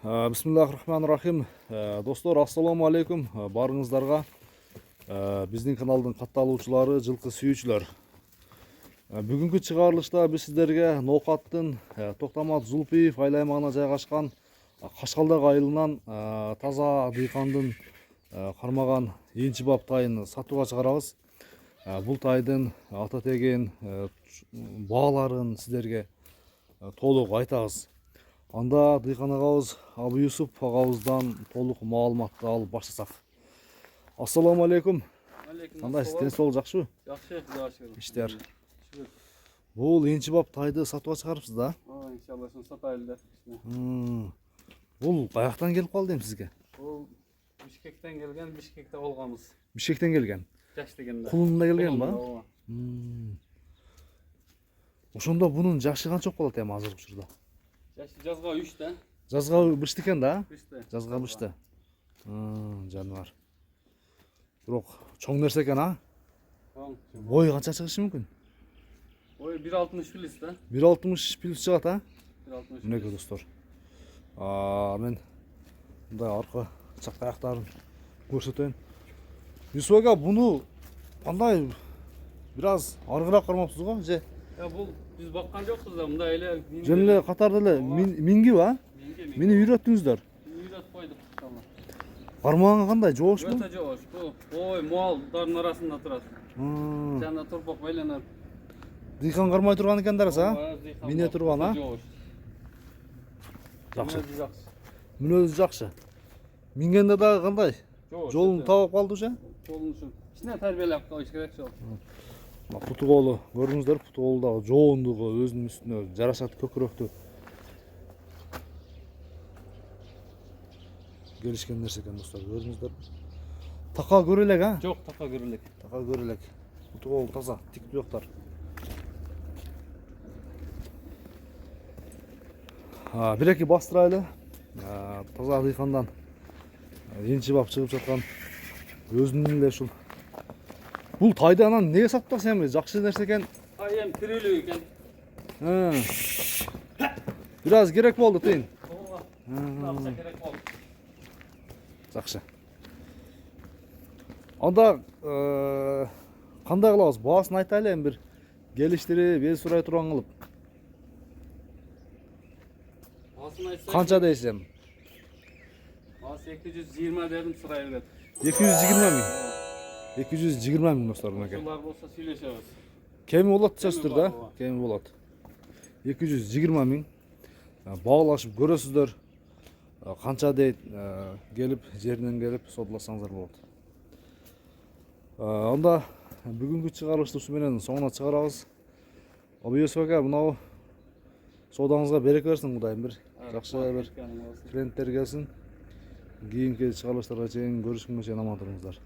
Бисмиллахир-рахманир-рахим. Достор, ассаламу алейкум. Барыңыздарга биздин каналдын катталуучулары, жылкы сүйүүчүлөр. Бүгүнкү чыгарылышта биз сиздерге Ноокаттын Токтамат Зулпиев айлаймагына жайгашкан Кашкалдаг айылынан таза дыйкандын кармаган энчи бап тайын сатууга чыгарабыз. Бул тайдын ата теген бааларын сиздерге толук айтабыз. Анда дыйкан агабыз Абы Юсуп агабыздан толук маалыматты алып баштасак. Ассаламу алейкум. Кандайсыз, тен соолук жакшыбы? Жакшы, Кудайга шүгүр. Иштер. Бул энчи бап тайды сатууга чыгарыпсыз да? Иншалла шуну сатайлы. Бул каяктан келип калды эми сизге? Бул Бишкектен келген, Бишкекте болгонбуз. Бишкектен келген. Жаш дегенде. Кулунда келген ба? Ошондо бунун жашы канча болуп калат эми азыркы учурда? Жашы жазга 3 да. Жазга бышты экен да? Бышты. Жазга бышты. Жаныбар. Бирок чоң нерсе экен, а? Чоң. Бою канча чыгышы мүмкүн? Ой, 1.60 плюс да. 1.60 плюс чыгат, а? 1.60. Мынекей достор. Мен мындай арка чак аяктарын көрсөтөйүн. Юсуп ага, буну кандай бир аз аргыраак кармапсыз го? Же Бул биз баккан жокпуз да, мындай эле. жөн эле катарда эле мингиби, а? Мени үйрөттүңүздөр. Үйрөтүп койдук иншалла. Кармагыңа кандай? Жоош бу? Өтө жоош. Бул ой, муалдардын арасында турат. Жана турпак байланат. Дыйкан кармай турган экен дараса, а? Мине турган, а? Жакшы. Мүнөзү жакшы. Мингенде дагы кандай? Жолун таап калды уже? Жолун ушул. Кичине тарбиялап коюш керек жол. Путу колу көрдүңүздөр, путу колу дагы жоондугу өзүнүн үстүнө жарашат, көкүрөктү. Келишкен нерсе экен достор, көрдүңүздөр. Така көрө элек, а? Жок, така көрө элек. Така көрө элек. Путу колу таза, тик туяктар. Бир-эки бастырайлы. Таза дыйкандан энчи бап чыгып жаткан өзүнүн эле ушул. Бул тайды анан эмнеге сатпаксың эми? Жакшы нерсе экен. Тай эми тирүүлүк экен. Бир аз керек болду тыйын. Акча керек болду. Жакшы. Анда кандай кылабыз? Баасын айтайлы эми бир келиштирип, эл сурай турган кылып. Баасын айтсак, Канча дейсем? баасы 220 дедим, сурай берет. 220 миң. 220 миң достор, мынакей. Ушулар болсо сүйлөшөбүз. Кеми болот десеңиздер да? Кеми болот. 220 миң. Баглашып көрөсүздөр. Канча дейт, келип, жеринен келип содуласаңыздар болот. Анда бүгүнкү чыгарылышты ушу менен соңуна чыгарабыз. Абы Юсуп ага, мынау содаңызга береке берсин Кудайым, бир жакшы бир клиенттер келсин. Кийинки чыгарылыштарга чейин көрүшкөнгө чейин аман туруңуздар.